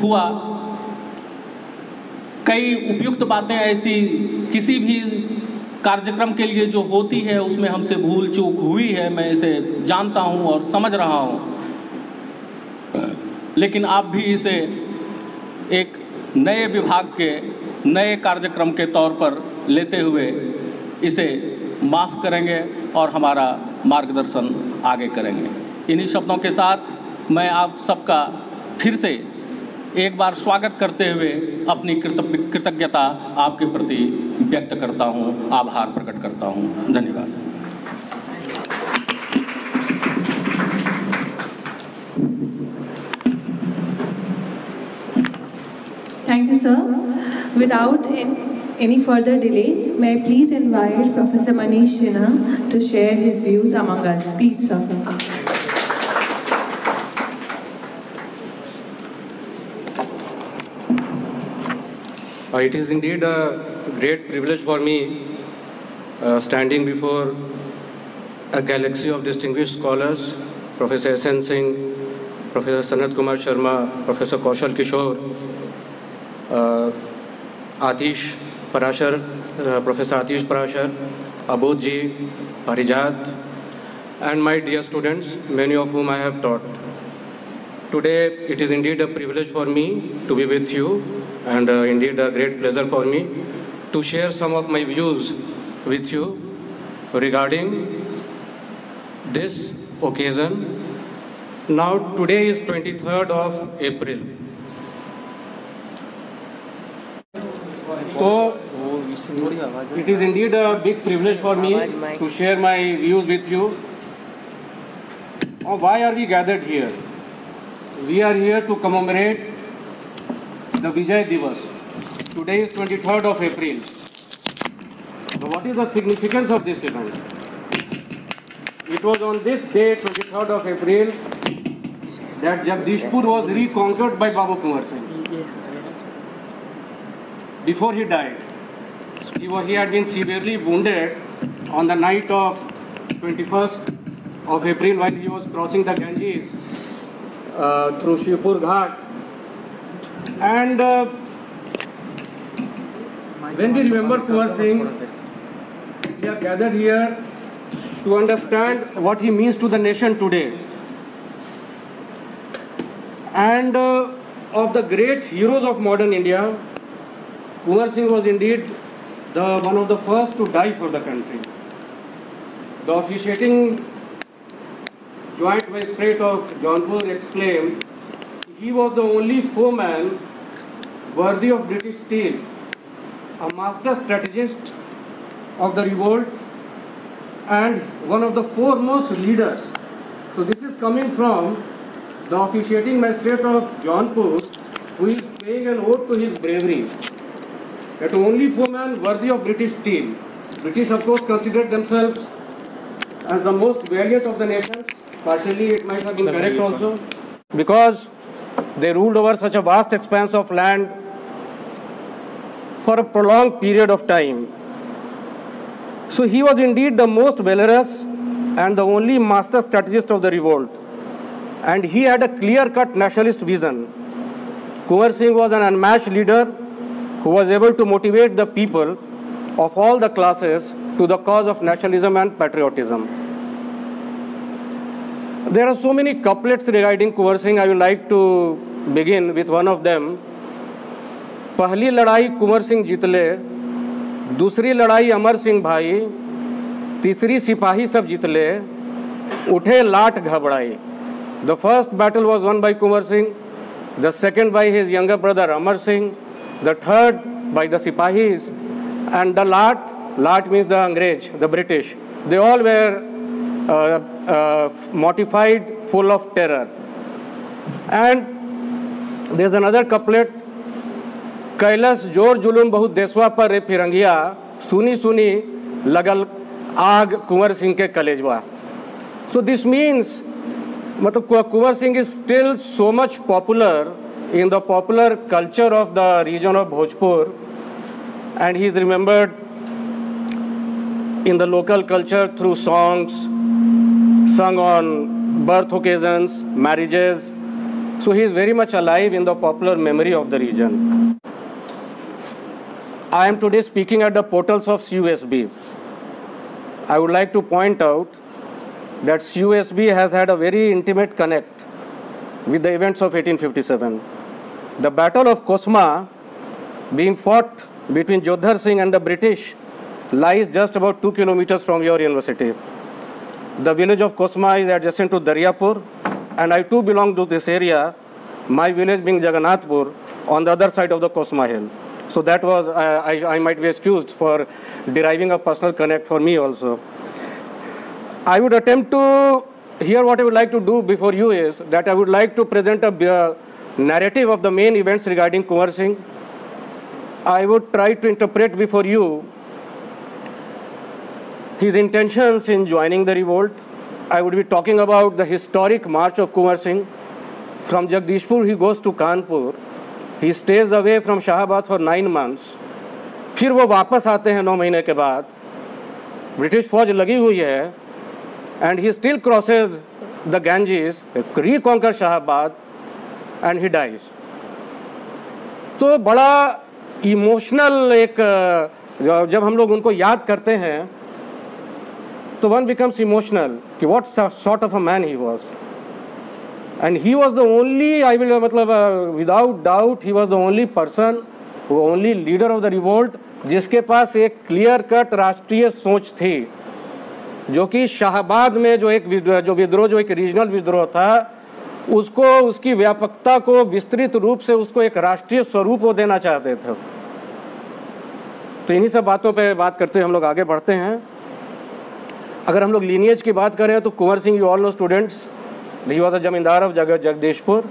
हुआ। कई उपयुक्त बातें ऐसी किसी भी कार्यक्रम के लिए जो होती है उसमें हमसे भूल चूक हुई है, मैं इसे जानता हूं और समझ रहा हूं, लेकिन आप भी इसे एक नए विभाग के नए कार्यक्रम के तौर पर लेते हुए इसे माफ़ करेंगे और हमारा मार्गदर्शन आगे करेंगे। इन्हीं शब्दों के साथ मैं आप सबका फिर से एक बार स्वागत करते हुए अपनी कृतज्ञता आपके प्रति व्यक्त करता हूं, आभार प्रकट करता हूं। धन्यवाद। Thank you, sir. Without any further delay, may I please invite Professor Manish Sinha to share his views among us. Please, sir. It is indeed a great privilege for me standing before a galaxy of distinguished scholars, Professor S.N. Singh, Professor Sanat Kumar Sharma, Professor Kaushal Kishore, Atish Parashar, Professor Atish Parashar, Abodh ji, Parijat, and my dear students, many of whom I have taught. Today, it is indeed a privilege for me to be with you, and indeed a great pleasure for me to share some of my views with you regarding this occasion. Now, today is 23rd of April. So, it is indeed a big privilege for me to share my views with you. Why are we gathered here? We are here to commemorate the Vijay Diwas. Today is 23rd of April. So what is the significance of this event? It was on this day, 23rd of April, that Jagdishpur was reconquered by Babu Kunwar Singh. Before he died, he had been severely wounded on the night of 21st of April while he was crossing the Ganges through Shivpur Ghat. And when we remember Kunwar Singh, we are gathered here to understand what he means to the nation today. And of the great heroes of modern India, Kunwar Singh was indeed one of the first to die for the country. The officiating Joint Magistrate of Jaunpur exclaimed, he was the only foeman worthy of British steel, a master strategist of the revolt and one of the foremost leaders. So this is coming from the officiating magistrate of Jaunpur, who is paying an ode to his bravery. That only foeman worthy of British steel. British, of course, considered themselves as the most valiant of the nations. Partially, it might have been correct also, because they ruled over such a vast expanse of land for a prolonged period of time. So he was indeed the most valorous and the only master strategist of the revolt. And he had a clear-cut nationalist vision. Kunwar Singh was an unmatched leader who was able to motivate the people of all the classes to the cause of nationalism and patriotism. There are so many couplets regarding Kunwar Singh. I would like to begin with one of them. पहली लड़ाई कुंवर सिंह जीतले, दूसरी लड़ाई अमर सिंह भाई, तीसरी सिपाही सब जीतले, उठे लाट घबराई. The first battle was won by Kunwar Singh, the second by his younger brother Amar Singh, the third by the Sipahis, and the Lat means the Angrez, the British. They all were mortified, full of terror. And there's another couplet, Kailash जोर जुलूम बहुत देशवा पर रे फिरंगिया, सुनी सुनी लगल आग कुंवर सिंह के कलेजवा. So this means, मतलब Kunwar Singh is still so much popular in the popular culture of the region of Bhojpur, and he is remembered in the local culture through songs sung on birth occasions, marriages, So he is very much alive in the popular memory of the region. I am today speaking at the portals of CUSB. I would like to point out that CUSB has had a very intimate connect with the events of 1857. The Battle of Kosma, being fought between Jodhar Singh and the British, lies just about 2 kilometers from your university. The village of Kosma is adjacent to Daryapur, and I too belong to this area, my village being Jagannathpur, on the other side of the Kosma hill. So that was, I might be excused for deriving a personal connect for me also. I would attempt to, here what I would like to do before you is that I would like to present a narrative of the main events regarding Kunwar Singh. I would try to interpret before you his intentions in joining the revolt. I would be talking about the historic march of Kunwar Singh. From Jagdishpur he goes to Kanpur. He stays away from Shahabad for 9 months. फिर वो वापस आते हैं 9 महीने के बाद. British फौज लगी हुई है. And he still crosses the Ganges, reconquers Shahabad, and he dies. तो बड़ा इमोशनल एक जब हम लोग उनको याद करते हैं तो one becomes emotional कि what sort of a man he was. And he was the only, I will मतलब without doubt he was the only person, only leader of the revolt जिसके पास एक क्लियर कट राष्ट्रीय सोच थी, जो कि शाहबाद में जो एक विद्रोह जो एक रीजनल विद्रोह था उसको उसकी व्यापकता को विस्तृत रूप से उसको एक राष्ट्रीय स्वरूप वो देना चाहते थे. तो इन्हीं सब बातों पे बात करते हुए हम लोग आगे बढ़ते हैं. अगर हम लोग लीनिएज की बात करें तो Kunwar Singh, you all know students, he was a zamindar of Jagdishpur.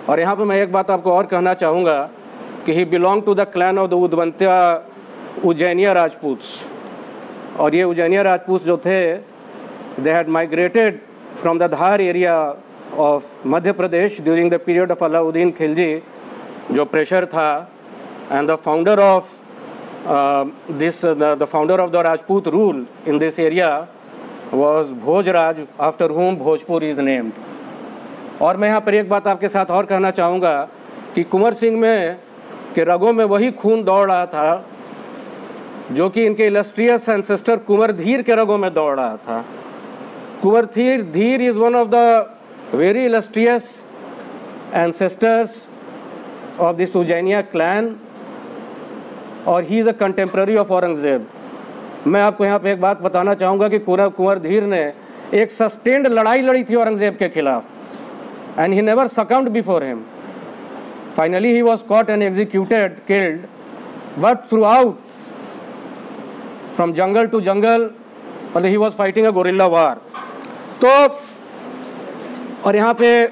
और यहाँ पे मैं एक बात आपको और कहना चाहूँगा कि he belong to the clan of the Udwantya Ujjainiya Rajputs. और ये उज्जैनिया राजपूत जो थे they had migrated from the Dhar area of Madhya Pradesh during the period of Alauddin Khilji, जो प्रेशर था. And the founder of the founder of the Rajput rule in this area was Bhojraj, after whom Bhojpur is named. और मैं यहाँ पर एक बात आपके साथ और कहना चाहूँगा कि कुंवर सिंह में के रगों में वही खून दौड़ रहा था जो कि इनके इलस्ट्रियस एंसेस्टर कुंवर धीर के रगों में दौड़ रहा था. Kunwar Dhir is one of the very illustrious ancestors of this Ujjainiya clan और he is a contemporary of Aurangzeb. मैं आपको यहाँ पे एक बात बताना चाहूँगा कि कुंवर धीर ने एक सस्टेन्ड लड़ाई लड़ी थी औरंगज़ेब के खिलाफ. And he never succumbed before him. Finally he was caught and executed, killed, but throughout from jungle to jungle मतलब he was fighting a guerrilla war. तो और यहाँ पे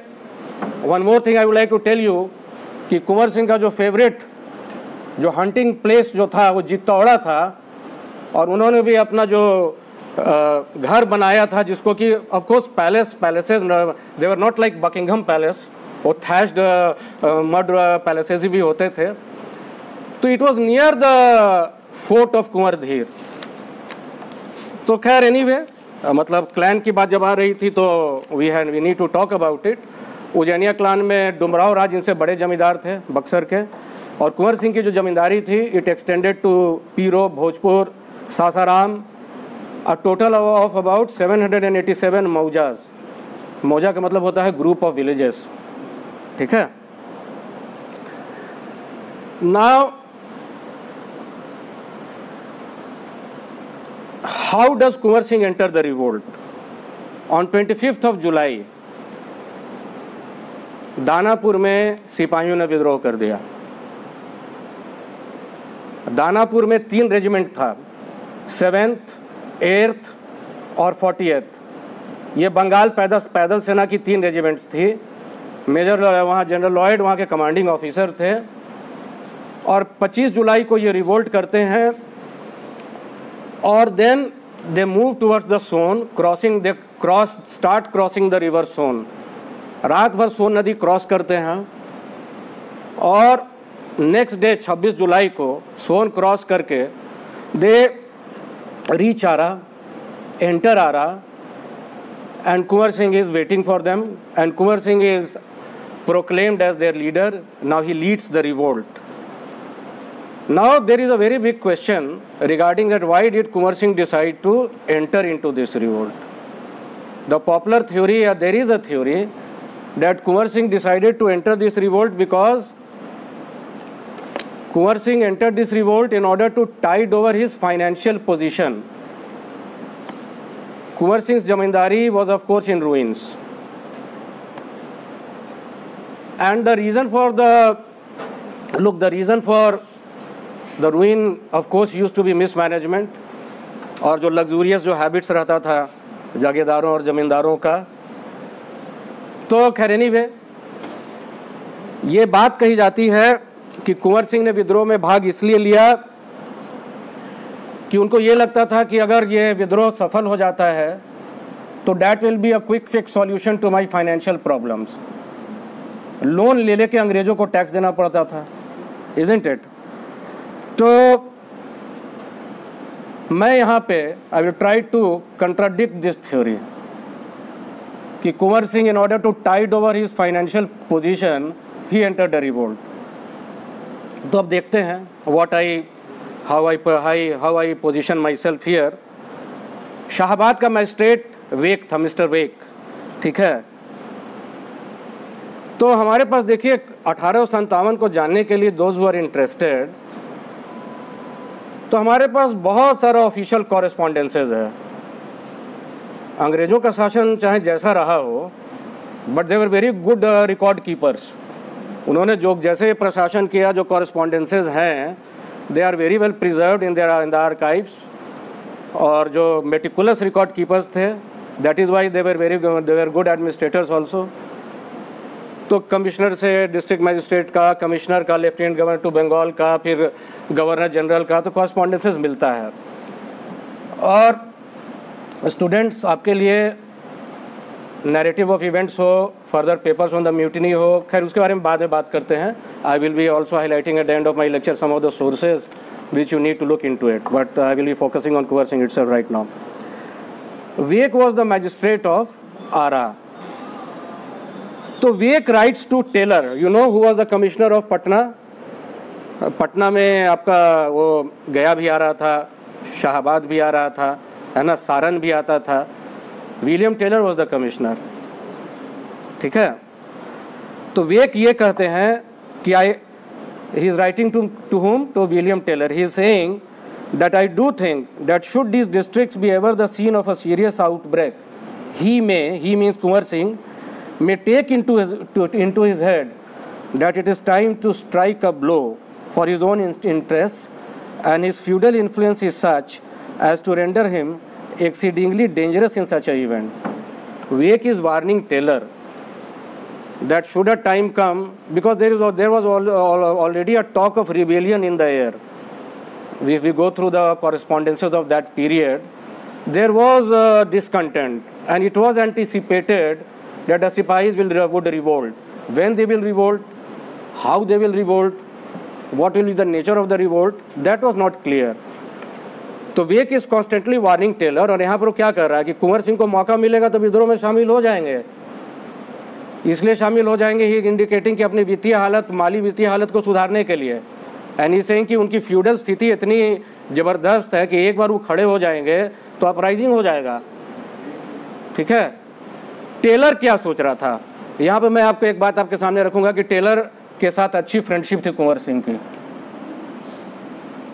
one more thing I would like to tell you कि कुंवर सिंह का जो favourite जो hunting place जो था वो जित्तौड़ा था. और उन्होंने भी अपना जो घर बनाया था जिसको कि of course palaces they were not like Buckingham palace, वो थैश्ड मड पैलेसेस भी होते थे. तो it was near the fort of Kunwar Dhir. तो खैर एनीवे मतलब क्लैन की बात जब आ रही थी तो we need to talk about it. Ujjainiya clan में डुमराव राज इनसे बड़े जमींदार थे बक्सर के. और कुंवर सिंह की जो जमींदारी थी it extended to Piro, Bhojpur, Sasaram, a total of about 787 mauzas. मौजा का मतलब होता है ग्रुप ऑफ विलेजेस. ठीक है. Now how does Kunwar Singh enter the revolt? On 25th of July Danapur में सिपाहियों ने विद्रोह कर दिया. दानापुर में 3 रेजिमेंट था, 7th, 8th और 40th. ये बंगाल पैदल सेना की 3 रेजिमेंट्स थी. मेजर वहाँ जनरल लॉयड वहाँ के कमांडिंग ऑफिसर थे. और 25 जुलाई को ये रिवोल्ट करते हैं. और then they move towards the Son, start crossing the river Son. रात भर सोन नदी क्रॉस करते हैं और नेक्स्ट डे 26 जुलाई को सोन क्रॉस करके they reach Arrah, enter Arrah, and Kunwar Singh is waiting for them. And Kunwar Singh is proclaimed as their leader. Now he leads the revolt. Now there is a very big question regarding that why did Kunwar Singh decide to enter into this revolt? The popular theory, or there is a theory, that Kunwar Singh decided to enter this revolt because Kunwar Singh entered this revolt in order to tide over his financial position. Kunwar Singh's zamindari was of course in ruins. And the reason for the ruin of course used to be mismanagement और जो luxurious जो habits रहता था जागीरदारों और ज़मींदारों का. तो खैर anyway ये बात कही जाती है कि कुंवर सिंह ने विद्रोह में भाग इसलिए लिया कि उनको ये लगता था कि अगर ये विद्रोह सफल हो जाता है तो that will be a quick fix solution to my financial problems. Loan ले लेके अंग्रेज़ों को टैक्स देना पड़ता था, इज़न्ट इट? तो मैं यहाँ पे I will try to contradict this theory कि Kunwar Singh in order to tide over his financial position he entered the revolt. तो अब देखते हैं how I position myself here. Shahabad का मैजिस्ट्रेट वेक था, मिस्टर वेक, ठीक है. तो हमारे पास देखिए 1857 को जानने के लिए दोज हु आर इंटरेस्टेड, तो हमारे पास बहुत सारा ऑफिशियल कॉरेस्पॉन्डेंसेज है. अंग्रेज़ों का शासन चाहे जैसा रहा हो, but they were very good record keepers. उन्होंने जो जैसे प्रशासन किया, जो कॉरेस्पॉन्डेंसेज हैं they are very well preserved in the archives. और जो मेटिकुलस रिकॉर्ड कीपर्स थे, that is why they were good administrators also. तो कमिश्नर से डिस्ट्रिक्ट मैजिस्ट्रेट का, कमिश्नर का, लेफ्टिनेंट गवर्नर टू बंगाल का, फिर गवर्नर जनरल का, तो कॉरेस्पॉन्डेंसेस मिलता है. और स्टूडेंट्स आपके लिए नैरेटिव ऑफ इवेंट्स हो, further papers on the mutiny हो, खैर उसके बारे में बाद में बात करते हैं. I will be also highlighting at the end of my lecture some of the sources which you need to look into it, but I will be focusing on Kunwar Singh itself right now. Wake was the magistrate of Ara. तो Wake writes to Taylor. You know who was the commissioner of Patna? Patna में आपका वो गया भी आ रहा था, शाहबाद भी आ रहा था, है ना, सारन भी आता था. William Taylor was the commissioner, ठीक है. तो वेक ये कहते हैं कि he is writing to whom? To William Taylor. He is saying that I do think that should these districts be ever the scene of a serious outbreak, he means Kunwar Singh, may take into his head that it is time to strike a blow for his own interests, and his feudal influence is such as to render him exceedingly dangerous in such an event. Wake is warning Taylor that should a time come, because there was already a talk of rebellion in the air. If we go through the correspondences of that period, there was discontent, and it was anticipated that the Sipahis would revolt. When they will revolt, how they will revolt, what will be the nature of the revolt, that was not clear. तो वेक is constantly warning Taylor. और यहाँ पर वो क्या कर रहा है कि कुंवर सिंह को मौका मिलेगा तो विद्रोह में शामिल हो जाएंगे, इसलिए शामिल हो जाएंगे. ही इंडिकेटिंग कि अपनी वित्तीय हालत, माली वित्तीय हालत को सुधारने के लिए. एंड ही सेइंग कि उनकी फ्यूडल स्थिति इतनी ज़बरदस्त है कि एक बार वो खड़े हो जाएंगे तो अपराइजिंग हो जाएगा, ठीक है. टेलर क्या सोच रहा था, यहाँ पे मैं आपको एक बात आपके सामने रखूँगा कि टेलर के साथ अच्छी फ्रेंडशिप थी कुंवर सिंह की.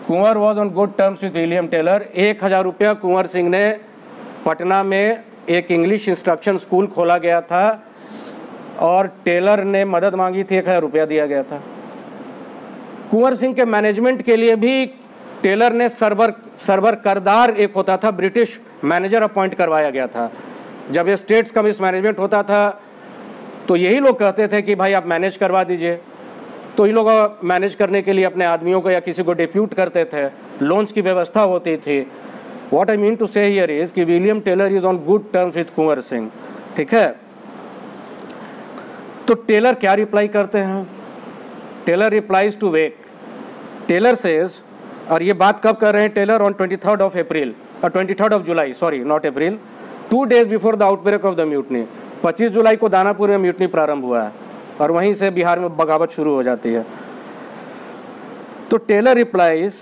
Kunwar was on good terms with William Taylor. 1000 रुपया कुंवर सिंह ने, पटना में एक इंग्लिश इंस्ट्रक्शन स्कूल खोला गया था और टेलर ने मदद मांगी थी, 1000 रुपया दिया गया था. कुंवर सिंह के मैनेजमेंट के लिए भी टेलर ने सरबर करदार एक होता था, ब्रिटिश मैनेजर अपॉइंट करवाया गया था. जब ये स्टेट्स का मिसमैनेजमेंट होता था तो यही लोग कहते थे कि भाई आप मैनेज करवा दीजिए. तो ये लोग मैनेज करने के लिए अपने आदमियों को या किसी को डिप्यूट करते थे, लोन्स की व्यवस्था होती थी. What I mean to say here is कि William Taylor is on good terms with Kunwar Singh, ठीक है. तो टेलर क्या रिप्लाई करते हैं? Taylor replies to Wake. Taylor says, और ये बात कब कर रहे हैं Taylor? On 23rd of April और 23rd of July, sorry not April, 2 days before the outbreak of the mutiny. 25 जुलाई को दानापुर में म्यूटनी प्रारंभ हुआ है और वहीं से बिहार में बगावत शुरू हो जाती है। तो Taylor replies,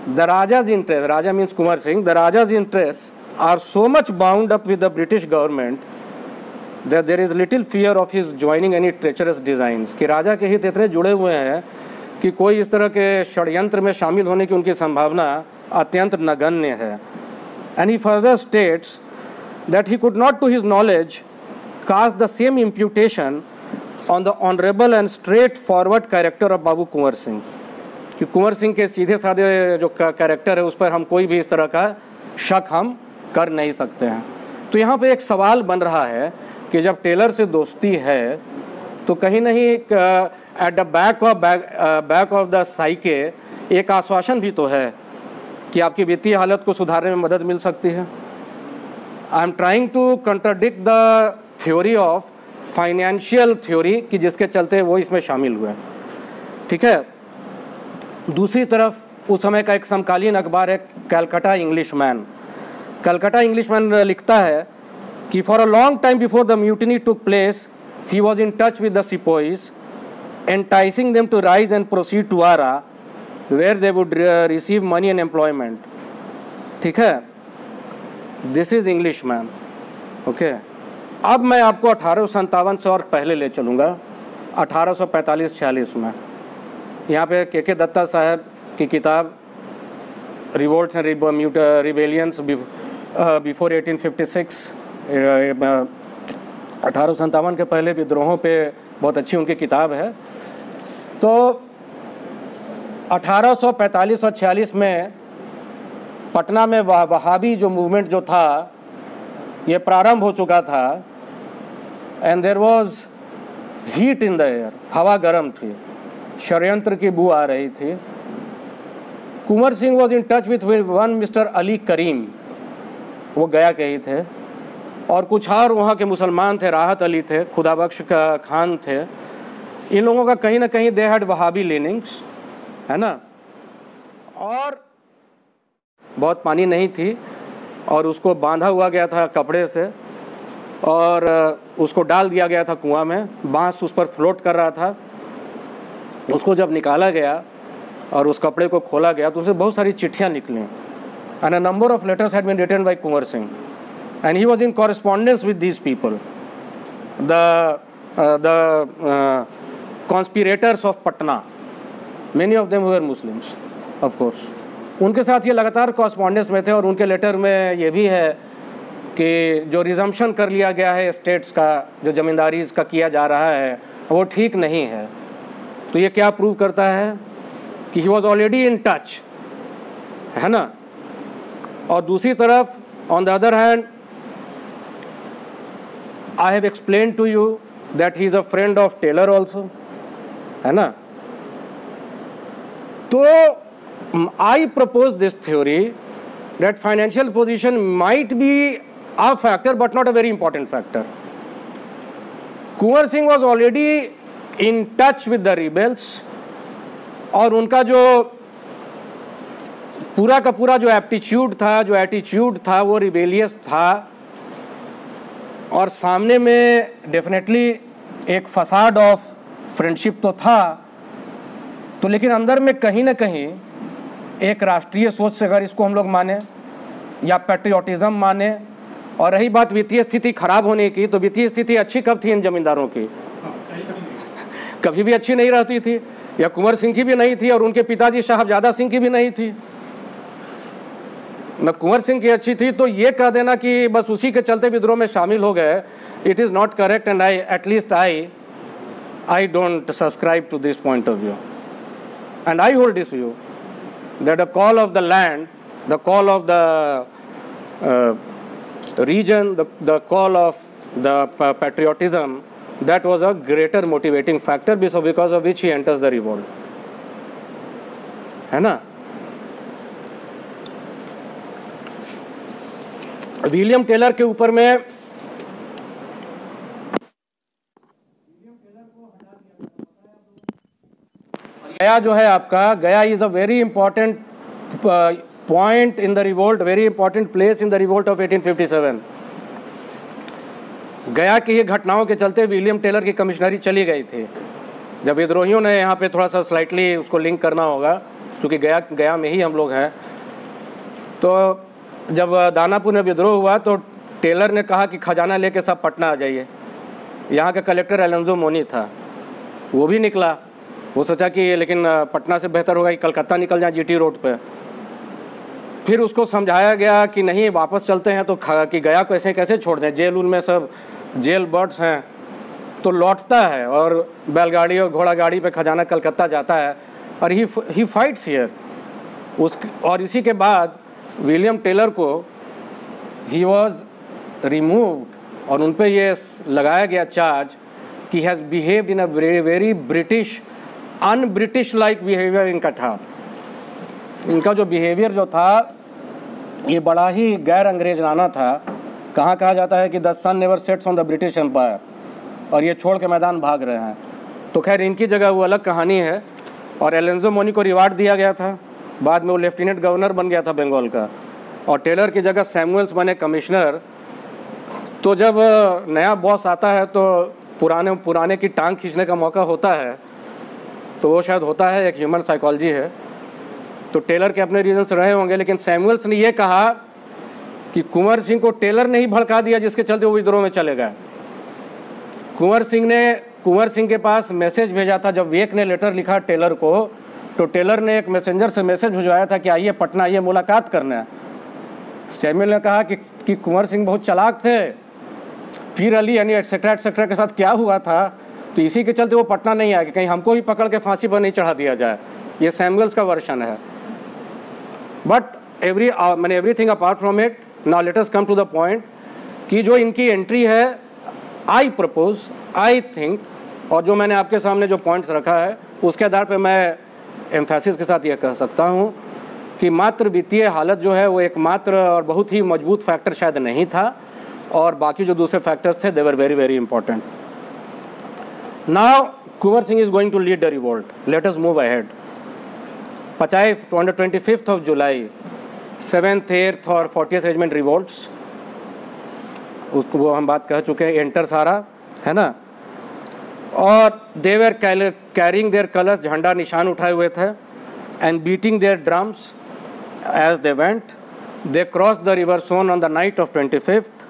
the raja's interest, raja means Kunwar Singh, the raja's interest are so much bound up with the British government that there is little fear of his joining any treacherous designs, कि राजा के हित इतने जुड़े हुए हैं कि कोई इस तरह के षड्यंत्र में शामिल होने की उनकी संभावना अत्यंत नगण्य है। And he further states that he could not to his knowledge cast the same imputation on the honourable and straightforward character of Babu Kunwar Singh, कि कुंवर सिंह के सीधे साधे जो कैरेक्टर है उस पर हम कोई भी इस तरह का शक हम कर नहीं सकते हैं। तो यहाँ पे एक सवाल बन रहा है कि जब टेलर से दोस्ती है तो कहीं नहीं at the back of the साइके एक आश्वासन भी तो है कि आपकी वित्तीय हालत को सुधारने में मदद मिल सकती है। I am trying to contradict the theory of financial theory कि जिसके चलते वो इसमें शामिल हुए, ठीक है। दूसरी तरफ उस समय का एक समकालीन अखबार है कलकत्ता इंग्लिशमैन। कलकत्ता इंग्लिशमैन लिखता है कि for a long time before the mutiny took place he was in touch with the sepoys enticing them to rise and proceed to Ara where they would receive money and employment, ठीक है। This is Englishman, okay. अब मैं आपको 1857 से और पहले ले चलूँगा, 1845-46 में। यहाँ पे के दत्ता साहब की किताब रिवोल्ट्स एंड रिबेलियंस बिफोर 1856, 1857 के पहले विद्रोहों पे बहुत अच्छी उनकी किताब है। तो 1845 और 46 में पटना में वहाबी जो मूवमेंट जो था ये प्रारंभ हो चुका था, and there was heat in the air, हवा गर्म थी, षड्यंत्र की बू आ रही थी। Kunwar Singh was in touch with one mister Ali Karim, वो गया के ही थे, और कुछ और वहाँ के मुसलमान थे, राहत अली थे, खुदाबख्श का खान थे। इन लोगों का कहीं ना कहीं दे हैड वहाबी लीनिंग्स, है ना। और बहुत पानी नहीं थी और उसको बांधा हुआ गया था कपड़े से और उसको डाल दिया गया था कुआं में, बांस उस पर फ्लोट कर रहा था। उसको जब निकाला गया और उस कपड़े को खोला गया तो उससे बहुत सारी चिट्ठियाँ निकली, and a number of letters had been written by Kunwar Singh, and he was in correspondence with these people, the conspirators of Patna, many of them were Muslims, of course. उनके साथ ये लगातार कॉरस्पॉन्डेंस में थे, और उनके लेटर में ये भी है कि जो रिजम्पशन कर लिया गया है स्टेट्स का, जो ज़मींदारी का किया जा रहा है, वो ठीक नहीं है। तो ये क्या प्रूव करता है कि he was already in touch, है ना। और दूसरी तरफ on the other hand I have explained to you that he is a friend of Taylor also, है ना। तो I propose this theory that financial position might be a factor but not a very important factor. Kunwar Singh was already in touch with the rebels, और उनका जो पूरा का पूरा जो एप्टीट्यूड था, जो एटीट्यूड था, वो रिबेलियस था। और सामने में डेफिनेटली एक फसाड ऑफ फ्रेंडशिप तो था, तो लेकिन अंदर में कहीं ना कहीं एक राष्ट्रीय सोच से, अगर इसको हम लोग माने या पैट्रियोटिज्म माने। और रही बात वित्तीय स्थिति खराब होने की, तो वित्तीय स्थिति अच्छी कब थी इन जमींदारों की? कभी भी अच्छी नहीं रहती थी, या कुंवर सिंह की भी नहीं थी और उनके पिताजी साहबजादा सिंह की भी नहीं थी, न कुंवर सिंह की अच्छी थी। तो ये कह देना कि बस उसी के चलते विद्रोह में शामिल हो गए, it is not correct, and I don't subscribe to this point of view, and I hold this view that the call of the land, the call of the region, the call of the patriotism, that was a greater motivating factor because of which he enters the revolt, है ना। William Taylor के ऊपर में गया जो है आपका, गया is a very important point in the revolt, very important place in the revolt of 1857. गया की ये घटनाओं के चलते विलियम टेलर की कमिश्नरी चली गई थी, जब विद्रोहियों ने यहाँ पे थोड़ा सा स्लाइटली उसको लिंक करना होगा, क्योंकि गया में ही हम लोग हैं, तो जब दानापुर में विद्रोह हुआ तो टेलर ने कहा कि खजाना लेके सब पटना आ जाइए। यहाँ का कलेक्टर एलेंजो मोनी था, वो भी निकला। वो सोचा कि लेकिन पटना से बेहतर होगा कि कलकत्ता निकल जाए जीटी रोड पे। फिर उसको समझाया गया कि नहीं, वापस चलते हैं तो कि गया को ऐसे कैसे छोड़ दें, जेल उनमें सब जेल बर्ड्स हैं। तो लौटता है और बैलगाड़ी और घोड़ा गाड़ी पे खजाना कलकत्ता जाता है और ही फाइट्स हियर। और इसी के बाद विलियम टेलर को ही वॉज रिमूव्ड और उन पर ये लगाया गया चार्ज कि has behaved in a very British un-British like behaviour इनका था। इनका जो बिहेवियर जो था ये बड़ा ही गैर अंग्रेजनाना था। कहाँ कहा जाता है कि the sun never sets on the British empire, और ये छोड़ के मैदान भाग रहे हैं। तो खैर इनकी जगह वो अलग कहानी है। और एलेंजो मोनी को रिवार्ड दिया गया था, बाद में वो लेफ्टिनेंट गवर्नर बन गया था बंगाल का, और टेलर की जगह सैमुअल्स बने कमिश्नर। तो जब नया बॉस आता है तो पुराने की टांग खींचने का मौका होता है, तो वो शायद होता है, एक ह्यूमन साइकोलॉजी है। तो टेलर के अपने रीजंस रहे होंगे, लेकिन सैमुअल्स ने ये कहा कि कुंवर सिंह को टेलर ने ही भड़का दिया, जिसके चलते वो विद्रोह में चले गए। कुंवर सिंह के पास मैसेज भेजा था। जब वेक ने लेटर लिखा टेलर को, तो टेलर ने एक मैसेंजर से मैसेज भिजवाया था कि आइए पटना आइए, मुलाकात करना है। सैमुअल ने कहा कि कुंवर सिंह बहुत चालाक थे, पीर अली यानी एटसेट्रा के साथ क्या हुआ था, तो इसी के चलते वो पटना नहीं आया कि कहीं हमको ही पकड़ के फांसी पर नहीं चढ़ा दिया जाए। ये सैमुअल्स का वर्शन है। But everything apart from it, now let us come to the point कि जो इनकी एंट्री है, आई थिंक, और जो मैंने आपके सामने जो पॉइंट्स रखा है उसके आधार पे मैं एम्फेसिस के साथ ये कह सकता हूँ कि मात्र वित्तीय हालत जो है वो एकमात्र और बहुत ही मजबूत फैक्टर शायद नहीं था, और बाकी जो दूसरे फैक्टर्स थे they were very very important. Now Kunwar Singh is going to lead the revolt, let us move ahead. 25th of July 7th, 8th और 40th रेजिमेंट रिवोल्ट्स, उसको वो हम बात कह चुके हैं, एंटर सारा है ना। और they were carrying their colours, झंडा निशान उठाए हुए थे, and beating their drums as they went. They cross the river Son on the night of 25th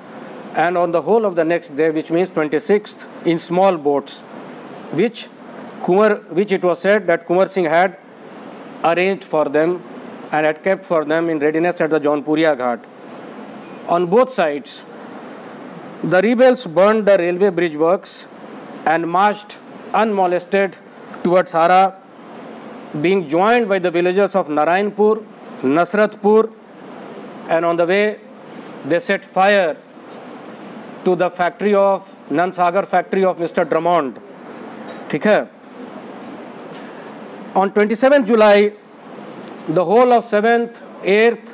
and on the whole of the next day, which means 26th, in small boats, which it was said that Kunwar Singh had arranged for them and had kept for them in readiness at the Jaunpuria Ghat. On both sides, the rebels burned the railway bridge works and marched unmolested towards Hara, being joined by the villagers of Narayanpur, Nasratpur, and on the way they set fire to the factory of Nansagar factory of Mr. Drummond. ठीक है। On 27th July, the whole of 7th, 8th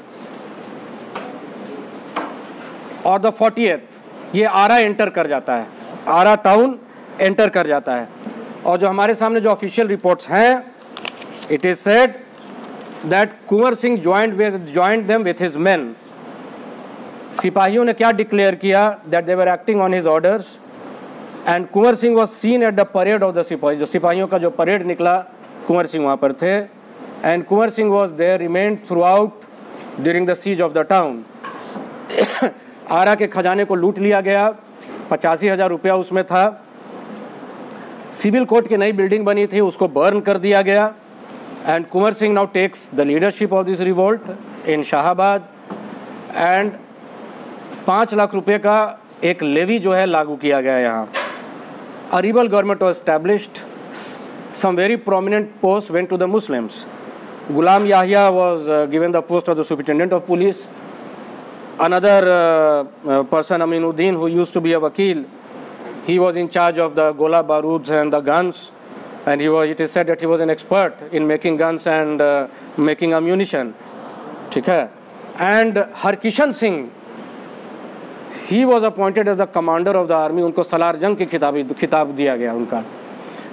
और the 40th ये आरा enter कर जाता है, आरा town enter कर जाता है। और जो हमारे सामने जो ऑफिशियल रिपोर्ट्स हैं, it is said that Kunwar Singh joined them with his men. सिपाहियों ने क्या डिक्लेयर किया, that they were acting on his orders, and Kunwar Singh was seen at the parade of the सिपाही। जो सिपाहियों का जो परेड निकला, कुंवर सिंह वहाँ पर थे, and Kunwar Singh was there remained throughout during the siege of the town. Arrah के खजाने को लूट लिया गया, 85,000 रुपया उसमें था। सिविल कोर्ट की नई बिल्डिंग बनी थी, उसको बर्न कर दिया गया, and Kunwar Singh now takes the leadership of this revolt in Shahabad, and 5 lakh रुपए का एक लेवी जो है लागू किया गया यहाँ। A rebel government was established, some very prominent post went to the Muslims. Ghulam Yahya was given the post of the superintendent of police. Another person, Aminuddin, who used to be a wakil, he was in charge of the gola baruds and the guns, and it is said that he was an expert in making guns and making ammunition. ठीक है। And Harkishan Singh, he was appointed as the commander of the army, उनको सलार जंग की खिताब दिया गया उनका।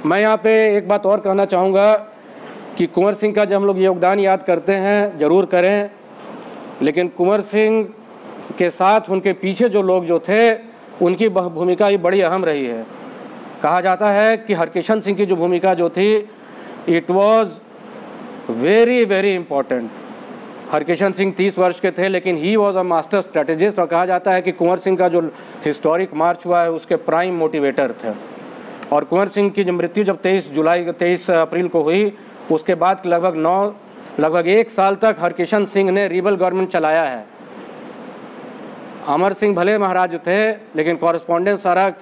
मैं यहाँ पे एक बात और कहना चाहूँगा कि कुंवर सिंह का जब हम लोग योगदान याद करते हैं ज़रूर करें, लेकिन कुंवर सिंह के साथ उनके पीछे जो लोग जो थे उनकी भूमिका ही बड़ी अहम रही है। कहा जाता है कि हरकिशन सिंह की जो भूमिका जो थी, it was very very important. Harkishan Singh 30 वर्ष के थे, लेकिन ही वॉज अ मास्टर स्ट्रेटेजिस्ट, और कहा जाता है कि कुंवर सिंह का जो हिस्टोरिक मार्च हुआ है उसके प्राइम मोटिवेटर थे। और कुंवर सिंह की जो मृत्यु जब 23 अप्रैल को हुई, उसके बाद लगभग 1 साल तक हरकिशन सिंह ने रिबल गवर्नमेंट चलाया है। अमर सिंह भले महाराज थे, लेकिन कॉरेस्पॉन्डेंस सारा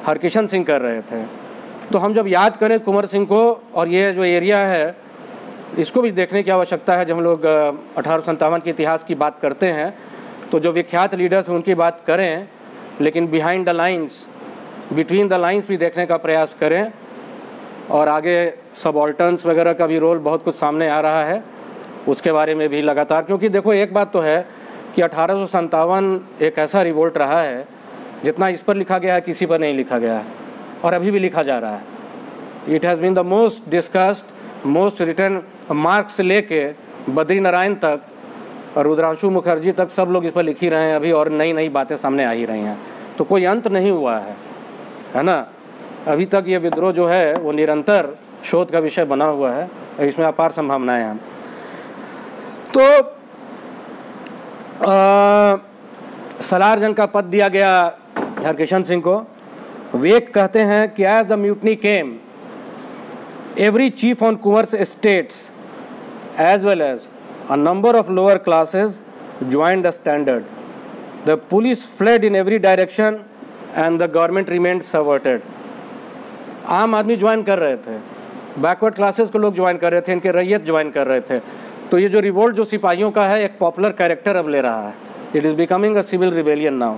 हरकिशन सिंह कर रहे थे। तो हम जब याद करें कुंवर सिंह को, और ये जो एरिया है इसको भी देखने की आवश्यकता है, जब हम लोग 1857 के इतिहास की बात करते हैं तो जो विख्यात लीडर्स हैं उनकी बात करें, लेकिन behind the lines, between the lines भी देखने का प्रयास करें। और आगे सबाल्टर्न्स वगैरह का भी रोल बहुत कुछ सामने आ रहा है, उसके बारे में भी लगातार, क्योंकि देखो एक बात तो है कि 1857 एक ऐसा रिवोल्ट रहा है, जितना इस पर लिखा गया है किसी पर नहीं लिखा गया है, और अभी भी लिखा जा रहा है। It has been the most discussed, most written, Marx से लेके बद्री नारायण तक और रुद्रांशु मुखर्जी तक सब लोग इस पर लिख ही रहे हैं अभी, और नई नई बातें सामने आ ही रही हैं। तो कोई अंत नहीं हुआ है ना। अभी तक ये विद्रोह जो है वो निरंतर शोध का विषय बना हुआ है, और इसमें अपार संभावनाएं हैं। तो सलार जंग का पद दिया गया हरकिशन सिंह को। वेक कहते हैं कि as the mutiny came, every chief on Kunwar's estates as well as a number of lower classes joined the standard. The police fled in every direction and the government remained subverted. आम आदमी join कर रहे थे, backward classes के लोग join कर रहे थे, इनके रैयत ज्वाइन कर रहे थे। तो ये जो रिवोल्ट जो सिपाहियों का है एक पॉपुलर कैरेक्टर अब ले रहा है। It is becoming a civil rebellion now.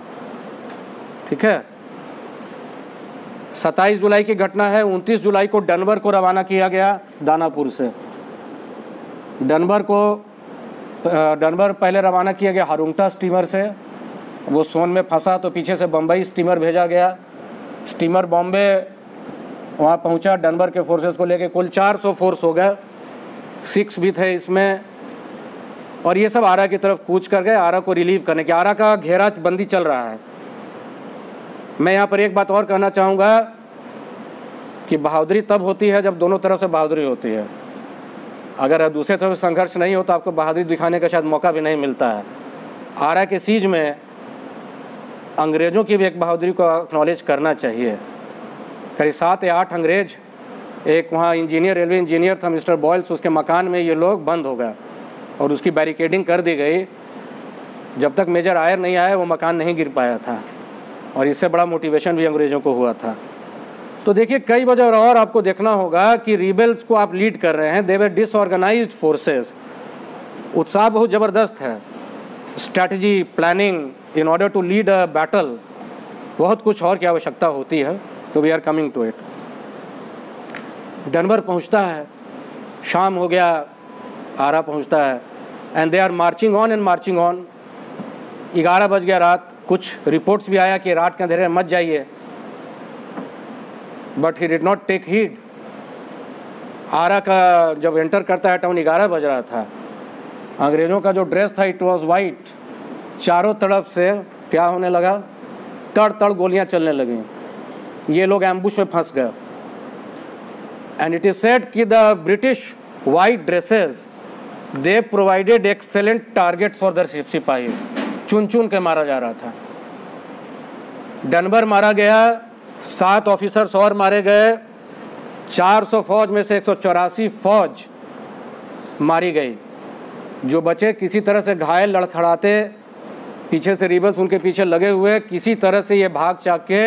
ठीक है, 27 जुलाई की घटना है। 29 जुलाई को डनवर को रवाना किया गया दानापुर से। डनवर पहले रवाना किया गया हारुंगटा स्टीमर से, वो सोन में फंसा तो पीछे से बम्बई स्टीमर भेजा गया। स्टीमर बॉम्बे वहाँ पहुँचा डनवर के फोर्सेस को लेके, कुल 400 फोर्स हो गए, 6 भी थे इसमें, और ये सब आरा की तरफ कूच कर गए आरा को रिलीव करने के। आरा का घेरा बंदी चल रहा है। मैं यहाँ पर एक बात और कहना चाहूँगा कि बहादुरी तब होती है जब दोनों तरफ से बहादुरी होती है। अगर दूसरे तरफ संघर्ष नहीं हो तो आपको बहादुरी दिखाने का शायद मौका भी नहीं मिलता है। आरा के सीज में अंग्रेज़ों की भी एक बहादुरी को एक्नॉलेज करना चाहिए। करीब 7 या 8 अंग्रेज, एक वहाँ इंजीनियर, रेलवे इंजीनियर था मिस्टर बॉयल्स, उसके मकान में ये लोग बंद हो गए और उसकी बैरिकेडिंग कर दी गई। जब तक मेजर आयर नहीं आया वो मकान नहीं गिर पाया था, और इससे बड़ा मोटिवेशन भी अंग्रेज़ों को हुआ था। तो देखिए कई वजह और आपको देखना होगा कि रिबेल्स को आप लीड कर रहे हैं, दे वर डिसऑर्गेनाइज्ड फोर्सेस। उत्साह बहुत ज़बरदस्त है, strategy, planning in order to lead a battle, बहुत कुछ और की आवश्यकता होती है। तो we are coming to it. Dunbar पहुंचता है, शाम हो गया, आरा पहुंचता है, and they are marching on and marching on. 11 बज गया रात। कुछ रिपोर्ट्स भी आया कि रात के अंधेरे मत जाइए, but he did not take heed. Arrah का जब एंटर करता है टाउन 11 बज रहा था। अंग्रेज़ों का जो ड्रेस था इट वाज वाइट। चारों तरफ से क्या होने लगा, तड़ तड़ गोलियां चलने लगी। ये लोग एम्बुश में फंस गए। एंड इट इज सेड कि the British white dresses they provided excellent target for the सिपाही। चुन चुन के मारा जा रहा था। डनवर मारा गया, 7 ऑफिसर्स और मारे गए। 400 फौज में से 184 फौज मारी गई। जो बचे किसी तरह से घायल लड़खड़ाते, पीछे से रिबल्स उनके पीछे लगे हुए, किसी तरह से ये भाग चाक के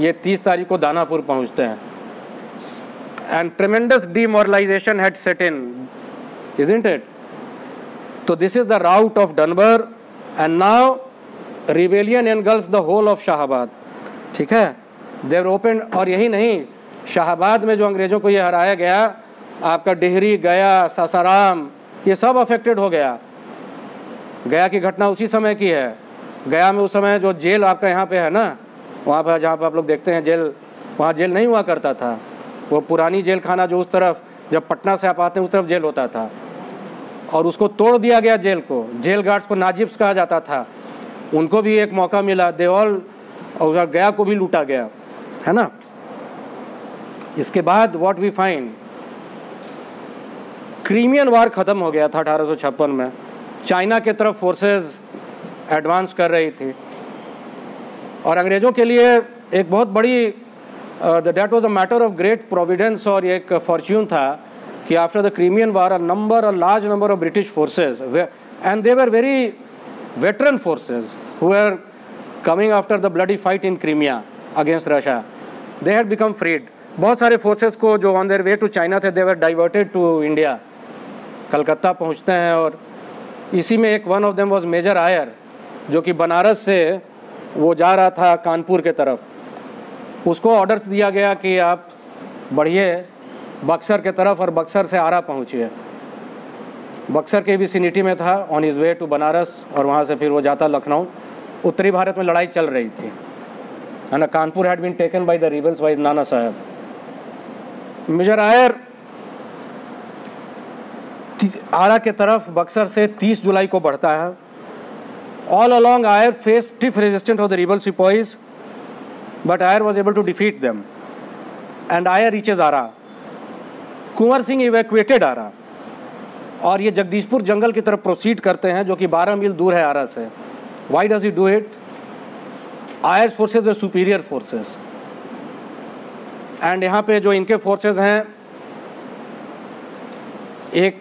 ये 30 तारीख को दानापुर पहुंचते हैं। And tremendous demoralisation had set in, isn't it? तो this is the rout of Dunbar and now rebellion engulf the whole of Shahabad. ठीक है, देवर ओपन। और यही नहीं, शाहाबाद में जो अंग्रेज़ों को ये हराया गया, आपका डिहरी, गया, सासाराम, ये सब अफेक्टेड हो गया। गया की घटना उसी समय की है। गया में उस समय जो जेल आपका यहाँ पे है ना, वहाँ पर जहाँ पर आप लोग देखते हैं जेल, वहाँ जेल नहीं हुआ करता था। वो पुरानी जेल खाना जो उस तरफ, जब पटना से आप आते हैं उस तरफ जेल होता था, और उसको तोड़ दिया गया जेल को। जेल गार्ड्स को नाजिब्स कहा जाता था, उनको भी एक मौका मिला। दे ऑल, और गया को भी लूटा गया, है ना। इसके बाद व्हाट वी फाइंड, क्रीमियन वार ख़त्म हो गया था 1856 में, चाइना के तरफ फोर्सेस एडवांस कर रही थी और अंग्रेज़ों के लिए एक बहुत बड़ी that was a matter of great Providence और एक फॉर्च्यून था कि after the Crimean war a large number of British forces and they were very veteran forces who were coming after the bloody fight in Crimea against Russia, they had become freed. बहुत सारे forces को जो on their way to China थे, they were diverted to India, Calcutta पहुंचते हैं। और इसी में एक one of them was major Eyre, जो कि बनारस से वो जा रहा था कानपुर के तरफ। उसको ऑर्डर्स दिया गया कि आप बढ़िए बक्सर के तरफ और बक्सर से आरा पहुँचिए। बक्सर के विसिनिटी में था, on his way to Banaras, और वहाँ से फिर वो जाता लखनऊ। उत्तरी भारत में लड़ाई चल रही थी and Kanpur had been taken by the rebels by Nana Sahib. Major आयर आरा के तरफ बक्सर से 30 जुलाई को बढ़ता है। All along Eyre face stiff resistance of the rebel sipahis, but Eyre was able to defeat them and Eyre reaches Arrah. Kunwar Singh evacuated Arrah और ये जगदीशपुर जंगल की तरफ प्रोसीड करते हैं, जो कि 12 मील दूर है आरा से। Why does he do it? Aires forces way superior forces and यहाँ पे जो इनके फोर्सेस हैं, एक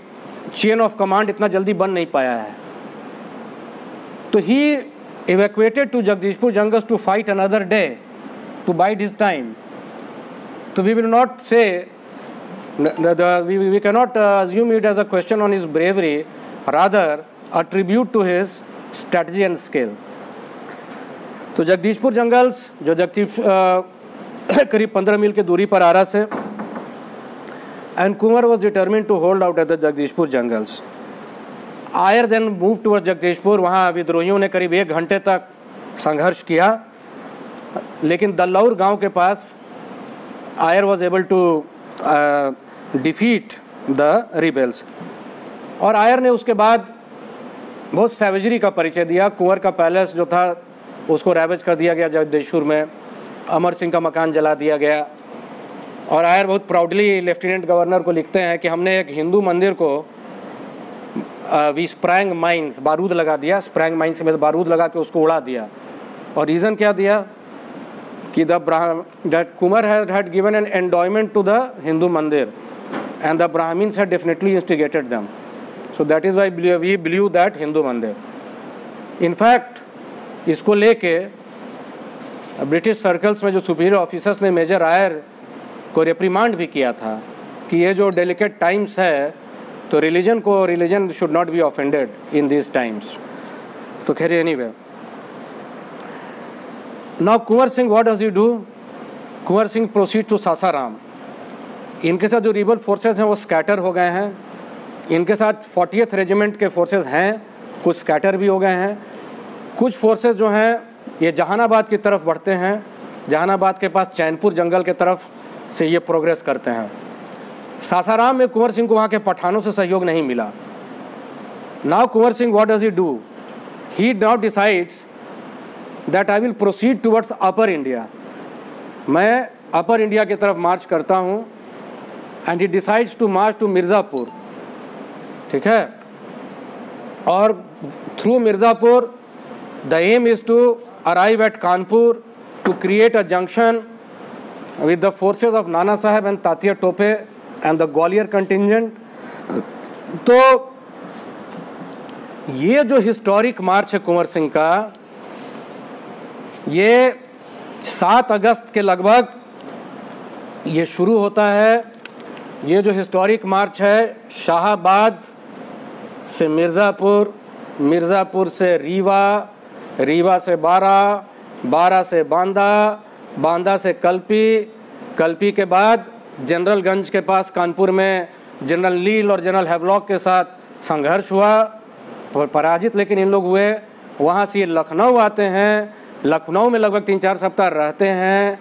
चेन ऑफ कमांड इतना जल्दी बन नहीं पाया है, तो he evacuated to Jagdishpur jungles to fight another day to bide his time. तो we will not say we cannot assume it as a question on his bravery, rather a tribute to his strategy and skill. तो Jagdishpur jungles जो करीब 15 मील की दूरी पर आरा से, and Kumar was determined to hold out at the Jagdishpur jungles. Eyre then moved towards Jagdishpur. वहाँ विद्रोहियों ने करीब 1 घंटे तक संघर्ष किया, लेकिन दल्लौर गांव के पास आयर was able to defeat the rebels. और आयर ने उसके बाद बहुत सैवेजरी का परिचय दिया। कुंवर का पैलेस जो था उसको रैवेज कर दिया गया जगदीशपुर में, अमर सिंह का मकान जला दिया गया। और आयर बहुत प्राउडली लेफ्टिनेंट गवर्नर को लिखते हैं कि हमने एक हिंदू मंदिर को वी स्प्रैंग माइंस, बारूद लगा दिया, स्प्रैंग माइंस में बारूद लगा के उसको उड़ा दिया। और रीज़न क्या दिया कि that Kumar had given an endowment to the Hindu mandir and the Brahmins had definitely instigated them. So that is why we believe that Hindu mandir. In fact, इसको लेके ब्रिटिश सर्कल्स में जो superior officers ने major आयर को रिप्रीमांड भी किया था कि ये जो डेलिकेट टाइम्स है, तो religion should not be offended in this times. तो खैर anyway, Now Kunwar Singh what does he do? Kunwar Singh proceed to Sasaram. इनके साथ जो रिबल फोर्सेस हैं वो स्कैटर हो गए हैं। इनके साथ 40th रेजिमेंट के फोर्सेस हैं, कुछ स्कैटर भी हो गए हैं। कुछ फोर्सेस जो हैं ये जहानाबाद की तरफ बढ़ते हैं, जहानाबाद के पास चैनपुर जंगल के तरफ से ये प्रोग्रेस करते हैं। सासाराम में कुंवर सिंह को वहाँ के पठानों से सहयोग नहीं मिला। Now Kunwar Singh what does he do? He now decides that I will proceed towards upper India. मैं अपर इंडिया की तरफ मार्च करता हूँ and he decides to march to Mirzapur, ठीक है। और through Mirzapur the aim is to arrive at Kanpur to create a junction with the forces of नाना साहब and Tatya Tope and the Gwalior contingent। तो ये जो हिस्टोरिक मार्च है कुंवर सिंह का, ये 7 अगस्त के लगभग ये शुरू होता है। ये जो हिस्टोरिक मार्च है शाहाबाद से मिर्ज़ापुर, मिर्ज़ापुर से रीवा, रीवा से बारा, बारा से बांदा, बांदा से कल्पी, कल्पी के बाद जनरलगंज के पास कानपुर में जनरल लील और जनरल हैवलॉक के साथ संघर्ष हुआ, पराजित लेकिन इन लोग हुए। वहाँ से ये लखनऊ आते हैं, लखनऊ में लगभग 3-4 सप्ताह रहते हैं।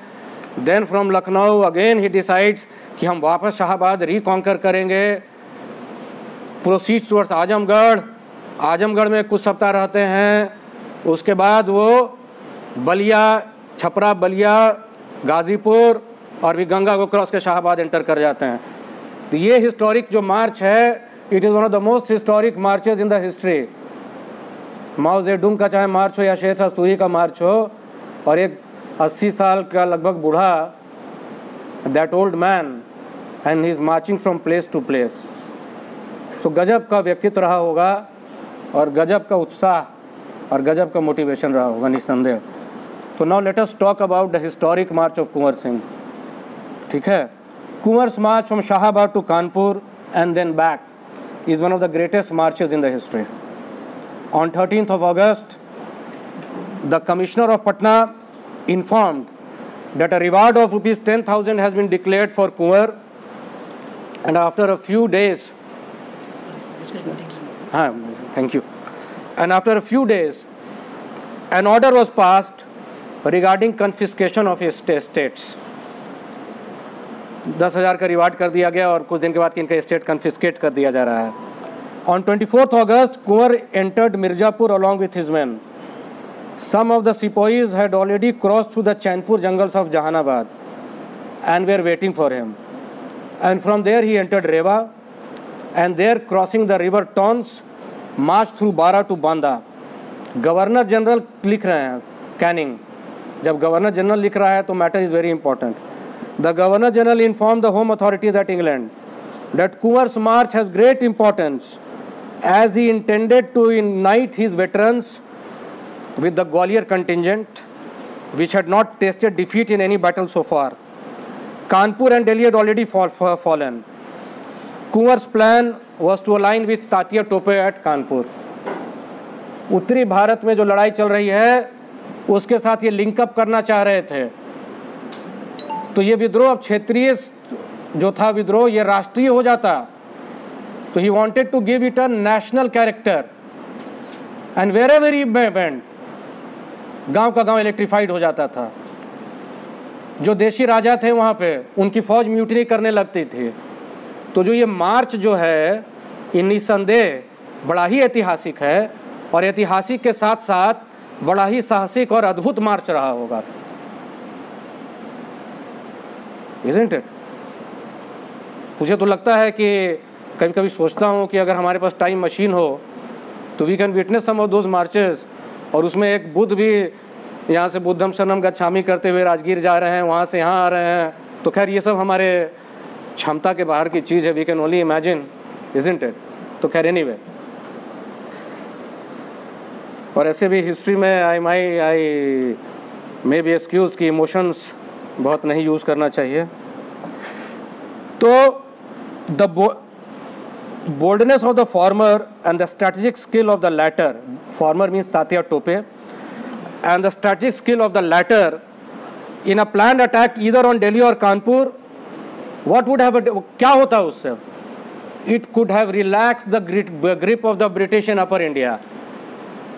Then from Lucknow again he decides कि हम वापस शाहाबाद रिकॉन्कर करेंगे। प्रोसीड्स टुवर्ड्स आजमगढ़, आजमगढ़ में कुछ सप्ताह रहते हैं। उसके बाद वो बलिया, छपरा, बलिया, गाज़ीपुर और भी गंगा को क्रॉस के शाहाबाद एंटर कर जाते हैं। तो ये हिस्टोरिक जो मार्च है, it is one of the most historic marches in the history. Mao Zedong का चाहे मार्च हो या शेर शाह सूरी का मार्च हो, और एक 80 साल का लगभग बूढ़ा, that old man, and he is marching from place to place. तो गजब का व्यक्तित्व रहा होगा और गजब का उत्साह और गजब का मोटिवेशन रहा होगा निस्संदेह। तो now let us talk about the historic march of Kunwar Singh. ठीक है, Kunwar's march from Shahabad to Kanpur and then back is one of the greatest marches in the history. On 13th of August, the Commissioner of Patna informed that a reward of rupees 10,000 has been declared for Kunwar, and after a few days, thank you. And after a few days, an order was passed regarding confiscation of his estates. 10,000 का reward कर दिया गया और कुछ दिन के बाद इनका एस्टेट कन्फिस्केट कर दिया जा रहा है। On 24th August, Kunwar entered Mirzapur along with his men. Some of the Sepoys had already crossed through the Chainpur jungles of Jahanabad and were waiting for him. And from there he entered Rewa, and there, crossing the river Tons, marched through Bara to Banda. Governor general लिख रहे हैं, Canning. जब governor general लिख रहा है तो matter is very important. The governor general inform the home authorities at England that Kunwar's march has great importance as he intended to unite his veterans with the Gwalior contingent, which had not tasted defeat in any battle so far. Kanpur and Delhi had already fallen. Kunwar's plan was to align with Tatia Tope at Kanpur. उत्तरी भारत में जो लड़ाई चल रही है उसके साथ ये लिंकअप करना चाह रहे थे। तो ये विद्रोह अब क्षेत्रीय जो था विद्रोह, ये राष्ट्रीय हो जाता। So he wanted to give it a national character, and wherever he went, गांव का गांव इलेक्ट्रीफाइड हो जाता था। जो देशी राजा थे वहाँ पे उनकी फौज म्यूटनी करने लगती थी। तो जो ये मार्च जो है, निस्संदेह बड़ा ही ऐतिहासिक है, और ऐतिहासिक के साथ साथ बड़ा ही साहसिक और अद्भुत मार्च रहा होगा। Isn't it? मुझे तो लगता है कि कभी कभी सोचता हूँ कि अगर हमारे पास टाइम मशीन हो तो we can witness some of those marches, और उसमें एक बुद्ध भी यहाँ से बुद्धम शरणम गच्छामि करते हुए राजगीर जा रहे हैं, वहाँ से यहाँ आ रहे हैं। तो खैर ये सब हमारे क्षमता के बाहर की चीज़ है, we can only imagine, isn't it? तो खैर एनीवे, और ऐसे भी हिस्ट्री में आई मे बी एक्सक्यूज कि इमोशंस बहुत नहीं यूज़ करना चाहिए। तो the boldness of the former and the strategic skill of the latter, former means Tatia Tope, and the strategic skill of the latter in a planned attack either on Delhi or Kanpur, what would have क्या होता उससे? It could have relaxed the grip of the British in upper India.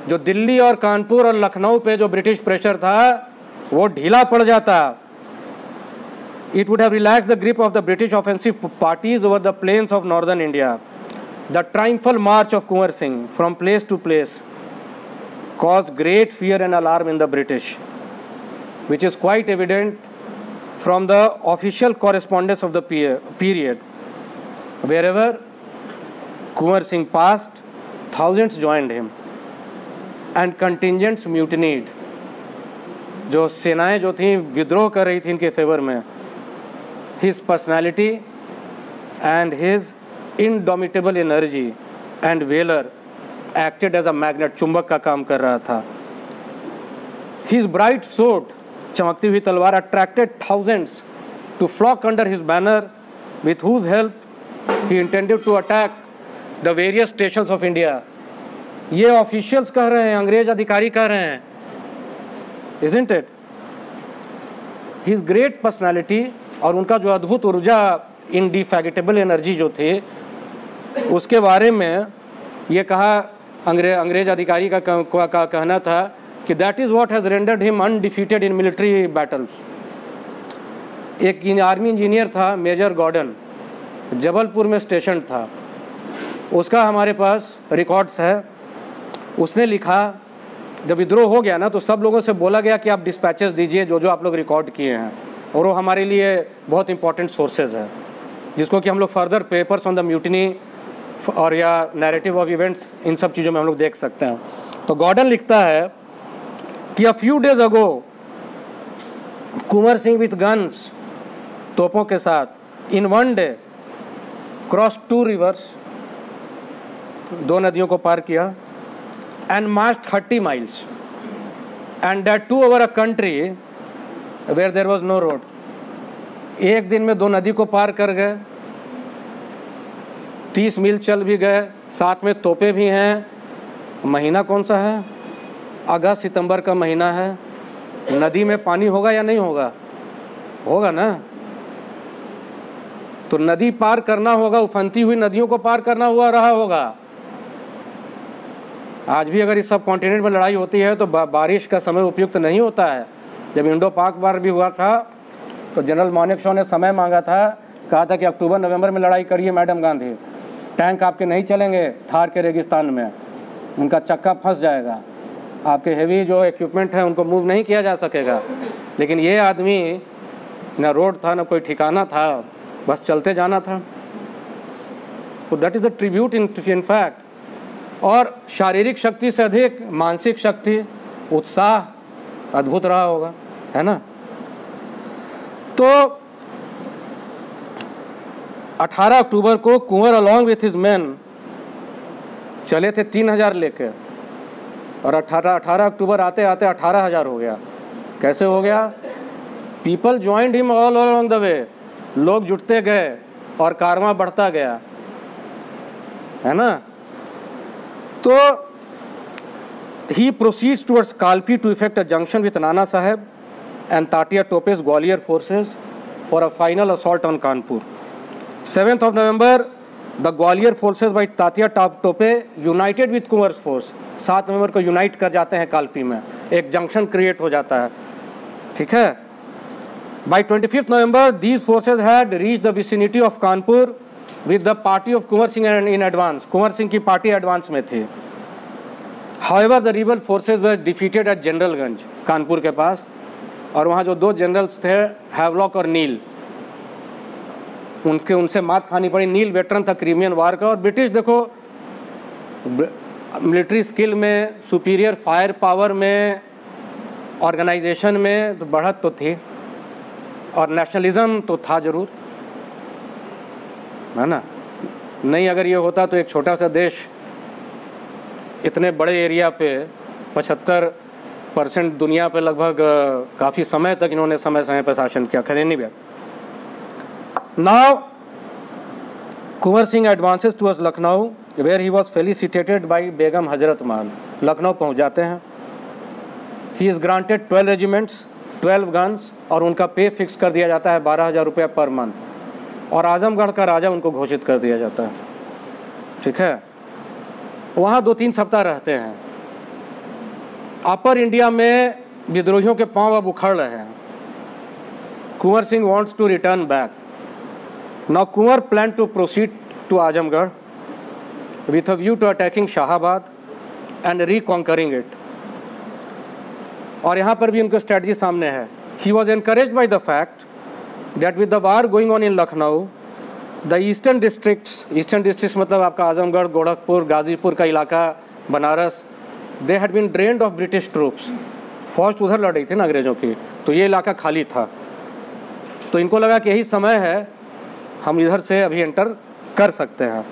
जो दिल्ली और कानपुर और लखनऊ पे जो British pressure था वो ढीला पड़ जाता। It would have relaxed the grip of the British offensive parties over the plains of northern India. The triumphal march of Kunwar Singh from place to place caused great fear and alarm in the British, which is quite evident from the official correspondence of the period. Wherever Kunwar Singh passed, thousands joined him and contingents mutinied. जो सेनाएं जो थीं विद्रोह कर रही थी इनके favour में, his personality and his indomitable energy and valor acted as a magnet, चुंबक का काम कर रहा था। His bright sword, चमकती हुई तलवार, attracted thousands to flock under his banner, with whose help he intended to attack the various stations of India. ये ऑफिशियल्स कह रहे हैं, अंग्रेज अधिकारी कह रहे हैं, isn't it? His great personality और उनका जो अद्भुत ऊर्जा, इंडिफैटिगेबल एनर्जी जो थे, उसके बारे में ये कहा, अंग्रेज अधिकारी का कहना था कि that is what has rendered him undefeated in military battles. एक आर्मी इंजीनियर था मेजर गॉर्डन, जबलपुर में स्टेशन था, उसका हमारे पास रिकॉर्ड्स है। उसने लिखा, जब विद्रोह हो गया ना तो सब लोगों से बोला गया कि आप डिस्पैचेस दीजिए जो जो आप लोग रिकॉर्ड किए हैं। और वो हमारे लिए बहुत इंपॉर्टेंट सोर्सेज है, जिसको कि हम लोग further papers on the mutiny और या नैरेटिव ऑफ इवेंट्स, इन सब चीज़ों में हम लोग देख सकते हैं। तो गॉर्डन लिखता है कि a few days ago Kunwar Singh with guns, तोपों के साथ, in one day cross 2 rivers, 2 नदियों को पार किया, and march 30 miles, and that too over a country where there was no road. एक दिन में 2 नदी को पार कर गए, 30 मील चल भी गए, साथ में तोपे भी हैं। महीना कौन सा है? अगस्त सितंबर का महीना है। नदी में पानी होगा या नहीं होगा? होगा ना। तो नदी पार करना होगा, उफनती हुई नदियों को पार करना हुआ रहा होगा। आज भी अगर इस सब कॉन्टिनेंट में लड़ाई होती है तो बारिश का समय उपयुक्त नहीं होता है। जब इंडो पाक वार भी हुआ था तो जनरल मानेकशॉ ने समय मांगा था, कहा था कि अक्टूबर नवंबर में लड़ाई करिए मैडम गांधी, टैंक आपके नहीं चलेंगे थार के रेगिस्तान में, उनका चक्का फंस जाएगा, आपके हेवी जो इक्विपमेंट हैं उनको मूव नहीं किया जा सकेगा। लेकिन ये आदमी, ना रोड था ना कोई ठिकाना था, बस चलते जाना था। तो that is the tribute in fact. और शारीरिक शक्ति से अधिक मानसिक शक्ति, उत्साह अद्भुत रहा होगा, है ना। तो 18 अक्टूबर को कुंवर अलॉन्ग विथ हिज मैन चले थे 3000 लेके, और 18 अक्टूबर आते आते 18,000 हो गया। कैसे हो गया? People joined him all along the way, लोग जुटते गए और कारवां बढ़ता गया, है ना। तो he proceeds towards Kalpi to effect a junction with Nana Saheb and Tatya Tope's Gwalior forces for a final assault on Kanpur. 7th of November the Gwalior forces by Tatya Tope united with Kunwar force, 7 नवंबर को यूनाइट कर जाते हैं कालपी में, एक जंक्शन क्रिएट हो जाता है, ठीक है। By 25th November these forces had reach the vicinity of Kanpur with the party of Kunwar Singh in advance, Kunwar Singh की पार्टी एडवांस में थी। However the rebel forces were defeated at Generalganj, Kanpur के पास, और वहाँ जो 2 जनरल्स थे हैवलॉक और नील, उनसे मात खानी पड़ी। नील वेटरन था क्रीमियन वार का, और ब्रिटिश देखो मिलिट्री स्किल में, सुपीरियर फायर पावर में, ऑर्गेनाइजेशन में तो बढ़त तो थी, और नेशनलिज्म तो था ज़रूर, है ना। नहीं अगर ये होता तो एक छोटा सा देश इतने बड़े एरिया पे 75% दुनिया पे लगभग काफ़ी समय तक इन्होंने समय समय पर शासन किया। खैर नहीं भी। Now Kunwar Singh advances towards Lucknow where he was felicitated by Begum Hazrat Mahal. Lucknow पहुंच जाते हैं। He is granted 12 regiments, 12 guns, और उनका पे फिक्स कर दिया जाता है 12,000 रुपया पर मंथ, और आजमगढ़ का राजा उनको घोषित कर दिया जाता है, ठीक है। वहाँ 2-3 सप्ताह रहते हैं। अपर इंडिया में विद्रोहियों के पांव अब उखड़ रहे हैं। Kunwar Singh wants to return back. Now Kunwar plan to proceed to Azamgarh with a view to attacking Shahabad and reconquering it. और यहाँ पर भी उनकी स्ट्रेटजी सामने है। He was encouraged by the fact that with the war going on in Lucknow the eastern districts मतलब आपका आजमगढ़, गोरखपुर, गाजीपुर का इलाका, Banaras, they had been drained of British troops. फौज उधर लड़ रही थी ना अंग्रेज़ों की, तो ये इलाका खाली था। तो इनको लगा कि यही समय है, हम इधर से अभी एंटर कर सकते हैं।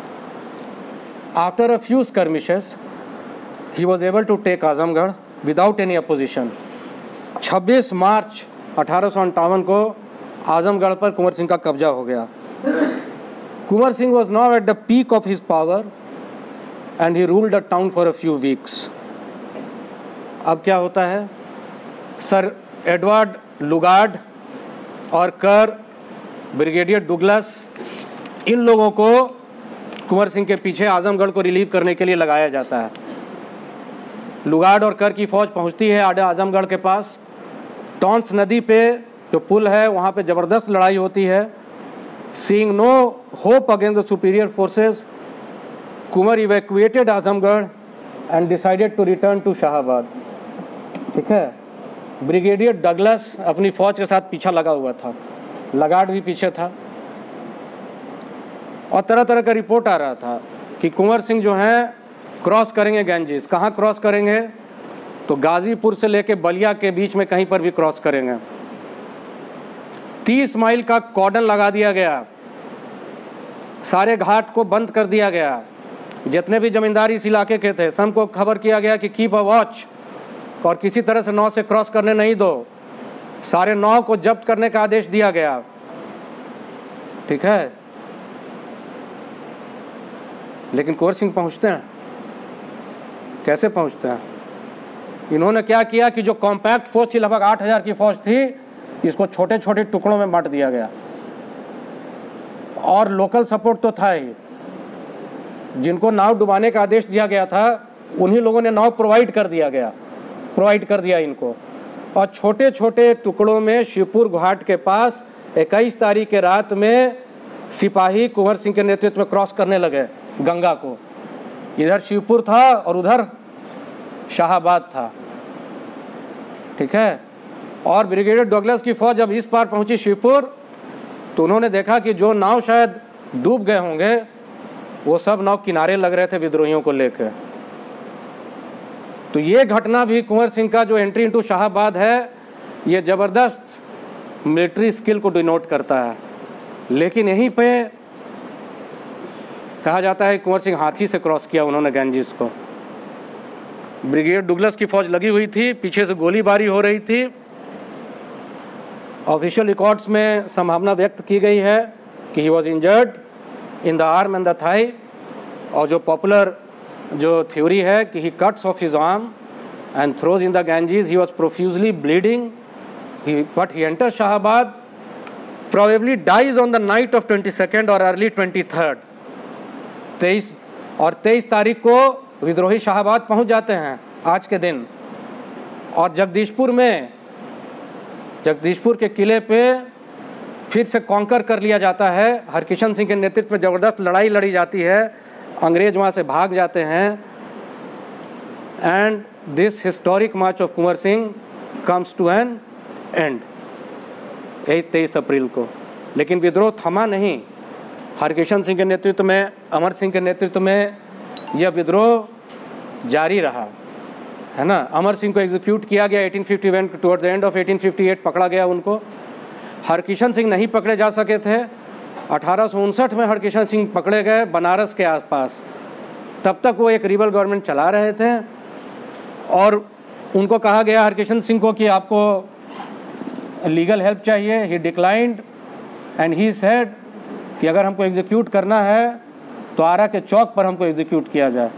After a few skirmishes he was able to take Azamgarh without any opposition. 26 मार्च 1858 को आजमगढ़ पर कुंवर सिंह का कब्जा हो गया। Kunwar Singh was now at the peak of his power and he ruled the town for a few weeks. अब क्या होता है, सर एडवर्ड लुगार्ड और कर, ब्रिगेडियर डुगलस, इन लोगों को कुंवर सिंह के पीछे आजमगढ़ को रिलीव करने के लिए लगाया जाता है। लुगार्ड और कर की फौज पहुंचती है आजमगढ़ के पास। टॉन्स नदी पे जो पुल है वहाँ पे ज़बरदस्त लड़ाई होती है। Seeing no hope against the superior forces, Kunwar evacuated Azamgarh and decided to return to Shahabad, ठीक है। ब्रिगेडियर डगलस अपनी फ़ौज के साथ पीछा लगा हुआ था, लगार्ड भी पीछे था, और तरह तरह का रिपोर्ट आ रहा था कि कुंवर सिंह जो हैं क्रॉस करेंगे गैंजेस। कहाँ क्रॉस करेंगे? तो गाज़ीपुर से लेके बलिया के बीच में कहीं पर भी क्रॉस करेंगे। 30 माइल का कॉर्डन लगा दिया गया, सारे घाट को बंद कर दिया गया। जितने भी जमींदार इस इलाके के थे सबको खबर किया गया कि कीप अ वॉच, और किसी तरह से नाव से क्रॉस करने नहीं दो। सारे नाव को जब्त करने का आदेश दिया गया। ठीक है, लेकिन कुंवर सिंह पहुंचते हैं, कैसे पहुंचते हैं? इन्होंने क्या किया कि जो कॉम्पैक्ट फौज थी, लगभग 8000 की फौज थी, इसको छोटे छोटे टुकड़ों में बांट दिया गया। और लोकल सपोर्ट तो था ही, जिनको नाव डुबाने का आदेश दिया गया था उन्हीं लोगों ने नाव प्रोवाइड कर दिया इनको। और छोटे छोटे टुकड़ों में शिवपुर घाट के पास 21 तारीख के रात में सिपाही कुंवर सिंह के नेतृत्व में क्रॉस करने लगे गंगा को। इधर शिवपुर था और उधर शाहाबाद था। ठीक है, और ब्रिगेडियर डगलस की फौज जब इस पार पहुंची शिवपुर, तो उन्होंने देखा कि जो नाव शायद डूब गए होंगे वो सब नाव किनारे लग रहे थे विद्रोहियों को लेकर। तो ये घटना भी कुंवर सिंह का जो एंट्री इनटू शाहाबाद है, ये ज़बरदस्त मिलिट्री स्किल को डिनोट करता है। लेकिन यहीं पे कहा जाता है कुंवर सिंह हाथी से क्रॉस किया उन्होंने गैंजेस को। ब्रिगेडियर डगलस की फौज लगी हुई थी, पीछे से गोलीबारी हो रही थी। ऑफिशियल रिकॉर्ड्स में संभावना व्यक्त की गई है कि he was injured in the arm and the thigh, और जो पॉपुलर जो थ्योरी है कि he cuts off his arm and throws in the Ganges, he was profusely bleeding, but he enter Shahabad, probably dies on the night of 22nd और early 23rd। 23 तारीख को विद्रोही शाहाबाद पहुंच जाते हैं आज के दिन। और जगदीशपुर के किले पे फिर से कॉन्कर कर लिया जाता है। हरकिशन सिंह के नेतृत्व में ज़बरदस्त लड़ाई लड़ी जाती है, अंग्रेज वहाँ से भाग जाते हैं। And this historic march of Kunwar Singh comes to an end 23 अप्रैल को। लेकिन विद्रोह थमा नहीं। हरकिशन सिंह के नेतृत्व में, अमर सिंह के नेतृत्व में यह विद्रोह जारी रहा, है ना। अमर सिंह को एग्जीक्यूट किया गया 1851, टुवर्ड्स द एंड ऑफ 1858 पकड़ा गया उनको। हरकिशन सिंह नहीं पकड़े जा सके थे। 1859 में हरकिशन सिंह पकड़े गए बनारस के आसपास। तब तक वो एक रिबल गवर्नमेंट चला रहे थे, और उनको कहा गया हरकिशन सिंह को कि आपको लीगल हेल्प चाहिए। ही डिक्लाइंड एंड ही सेड कि अगर हमको एग्जीक्यूट करना है तो आरा के चौक पर हमको एग्जीक्यूट किया जाए।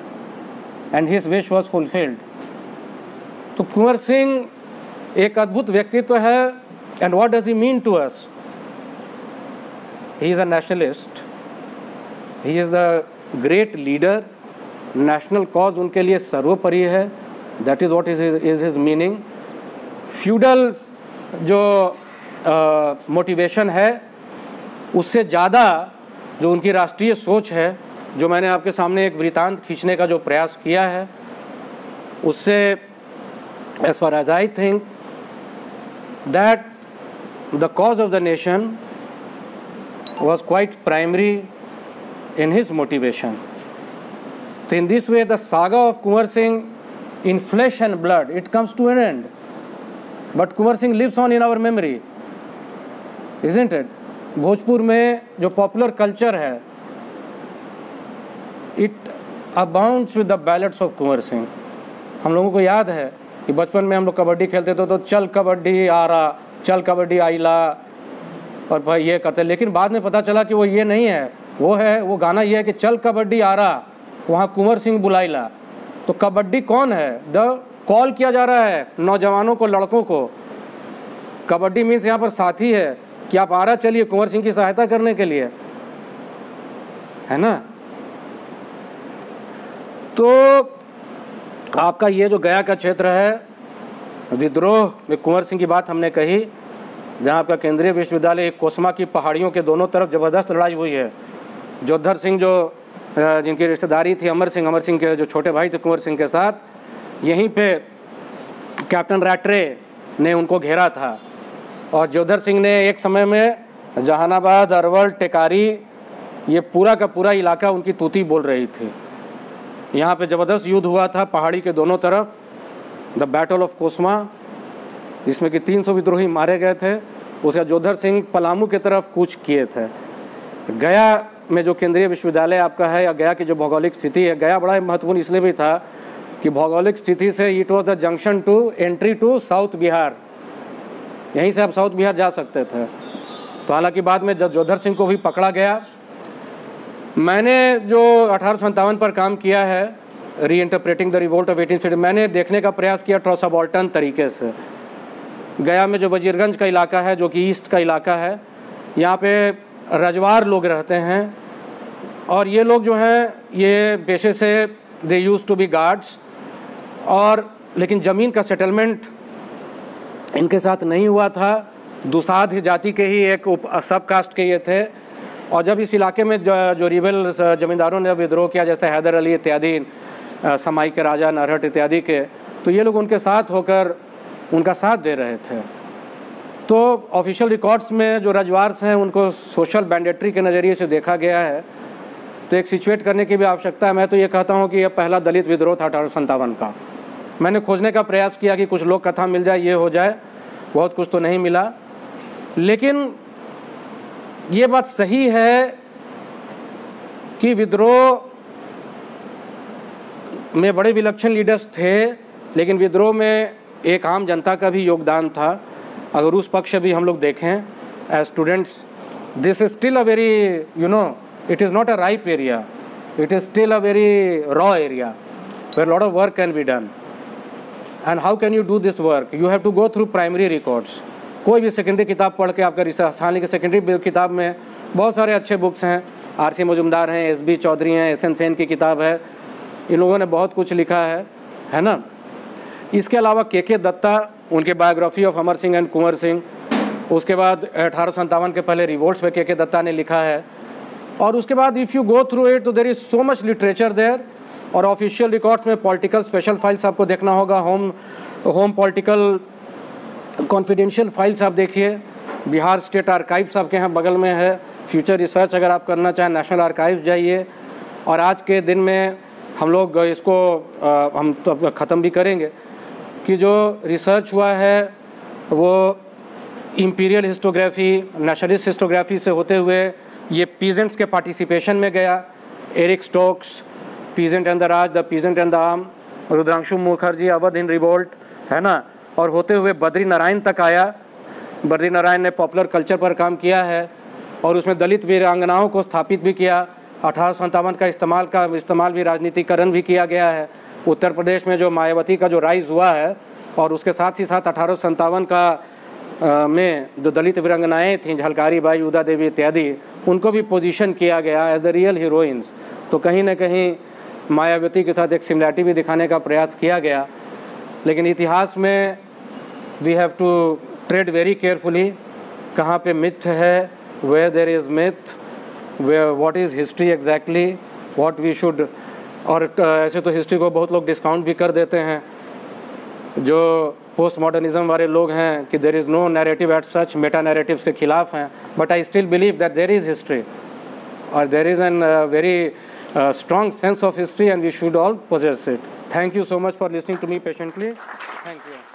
And his wish was fulfilled. तो कुंवर सिंह एक अद्भुत व्यक्तित्व है। And what does he mean to us? He is a nationalist, he is the great leader. National cause उनके लिए सर्वोपरि है। That is what is his meaning. Feudal जो मोटिवेशन है उससे ज़्यादा जो उनकी राष्ट्रीय सोच है, जो मैंने आपके सामने एक वृतांत खींचने का जो प्रयास किया है, उससे as far as I think that the cause of the nation was quite primary in his motivation. So in this way the saga of Kunwar Singh in flesh and blood, it comes to an end. But Kunwar Singh lives on in our memory, isn't it? Bhojpur में जो popular culture है, it abounds with the ballads of Kunwar Singh. हम लोगों को याद है कि बचपन में हम लोग कबड्डी खेलते थे तो चल कबड्डी आ रहा, चल कबड्डी आइला, और भाई ये करते। लेकिन बाद में पता चला कि वो ये नहीं है, वो गाना ये है कि चल कबड्डी आ रहा, वहाँ कुंवर सिंह बुलाइला। तो कबड्डी कौन है? कॉल किया जा रहा है नौजवानों को, लड़कों को। कबड्डी मीन्स यहाँ पर साथी है कि आप आ रहा चलिए कुंवर सिंह की सहायता करने के लिए, है ना। तो आपका ये जो गया का क्षेत्र है, विद्रोह में कुंवर सिंह की बात हमने कही, जहाँ आपका केंद्रीय विश्वविद्यालय कोसमा की पहाड़ियों के दोनों तरफ ज़बरदस्त लड़ाई हुई है। जोधर सिंह जो जिनकी रिश्तेदारी थी अमर सिंह के जो छोटे भाई थे कुंवर सिंह के साथ, यहीं पे कैप्टन रैट्रे ने उनको घेरा था। और जोधर सिंह ने एक समय में जहानाबाद, अरवल, टेकारी, ये पूरा का पूरा इलाका उनकी तूती बोल रही थी। यहाँ पे ज़बरदस्त युद्ध हुआ था पहाड़ी के दोनों तरफ, द बैटल ऑफ कोसमा, जिसमें कि 300 विद्रोही मारे गए थे। उसका जोधर सिंह पलामू की तरफ कूच किए थे। गया में जो केंद्रीय विश्वविद्यालय आपका है, या गया की जो भौगोलिक स्थिति है, गया बड़ा महत्वपूर्ण इसलिए भी था कि भौगोलिक स्थिति से it was the junction to entry to south Bihar, यहीं से आप साउथ बिहार जा सकते थे। तो हालांकि बाद में जब जोधर सिंह को भी पकड़ा गया, मैंने जो 1857 पर काम किया है, री इंटरप्रेटिंग द रिवोल्ट ऑफ 1850, मैंने देखने का प्रयास किया ट्रोसाबॉल्टन तरीके से। गया में जो वजीरगंज का इलाका है, जो कि ईस्ट का इलाका है, यहाँ पे रजवार लोग रहते हैं, और ये लोग जो हैं ये पेशे से दे यूज टू बी गार्ड्स, और लेकिन ज़मीन का सेटलमेंट इनके साथ नहीं हुआ था। दुसाध जाति के ही एक सब कास्ट के ये थे। और जब इस इलाके में जो रिबेल ज़मींदारों ने विद्रोह किया, जैसे हैदर अली इत्यादि, समाई के राजा नरहट इत्यादि के, तो ये लोग उनके साथ होकर उनका साथ दे रहे थे। तो ऑफिशियल रिकॉर्ड्स में जो रजवार्स हैं उनको सोशल बैंडेट्री के नज़रिए से देखा गया है। तो एक सिचुएट करने की भी आवश्यकता है। मैं तो ये कहता हूँ कि यह पहला दलित विद्रोह था 1857 का। मैंने खोजने का प्रयास किया कि कुछ लोक कथा मिल जाए, ये हो जाए, बहुत कुछ तो नहीं मिला। लेकिन ये बात सही है कि विद्रोह में बड़े विलक्षण लीडर्स थे, लेकिन विद्रोह में एक आम जनता का भी योगदान था। अगर उस पक्ष भी हम लोग देखें as students, this is still a very it is not a ripe area, it is still a very raw area where a lot of work can be done. And how can you do this work? You have to go through primary records. कोई भी secondary किताब पढ़ के आपका research, हालांकि secondary किताब में बहुत सारे अच्छे बुक्स हैं, आर.सी. मजुमदार हैं, एस.बी. चौधरी हैं, एस.एन. सेन की किताब है, इन लोगों ने बहुत कुछ लिखा है ना। इसके अलावा के दत्ता, उनके biography of Amar Singh and Kunwar Singh, उसके बाद 1857 के पहले रिवोल्ट्स पे के दत्ता ने लिखा है। और उसके बाद if you go through it तो there is so much literature there. और ऑफिशियल रिकॉर्ड्स में पॉलिटिकल स्पेशल फाइल्स आपको देखना होगा, होम पॉलिटिकल कॉन्फिडेंशियल फाइल्स आप देखिए, बिहार स्टेट आर्काइव्स आपके यहाँ बगल में है। फ्यूचर रिसर्च अगर आप करना चाहें नेशनल आर्काइव्स जाइए। और आज के दिन में हम लोग इसको हम तो ख़त्म भी करेंगे कि जो रिसर्च हुआ है वो इम्पीरियल हिस्टोग्राफी, नेशनलिस्ट हिस्टोग्राफी से होते हुए ये पीजेंट्स के पार्टिसिपेशन में गया। Eric Stokes, peasant and the Raj, the peasant and the arm, Rudrangshu Mukherjee, Awadh in revolt, है ना। और होते हुए बद्री नारायण तक आया। बद्री नारायण ने पॉपुलर कल्चर पर काम किया है और उसमें दलित वीरांगनाओं को स्थापित भी किया। 1857 का इस्तेमाल भी राजनीतिकरण भी किया गया है। उत्तर प्रदेश में जो मायावती का जो राइज हुआ है, और उसके साथ ही साथ 1857 का में जो दलित वीरांगनाएँ थीं, झलकारी बाई, उदा देवी इत्यादि, उनको भी पोजीशन किया गया एज द रियल हीरोइंस। तो कहीं ना कहीं मायावती के साथ एक सिमिलैरिटी भी दिखाने का प्रयास किया गया। लेकिन इतिहास में we have to tread very carefully, कहाँ पे मिथ है, where there is myth, where what is history exactly, what we should. और ऐसे तो हिस्ट्री को बहुत लोग डिस्काउंट भी कर देते हैं, जो पोस्ट मॉडर्निज्म वाले लोग हैं, कि there is no narrative at such, meta narratives के खिलाफ हैं। But I still believe that there is history और there is an very strong sense of history and we should all possess it. Thank you so much for listening to me patiently. Thank you.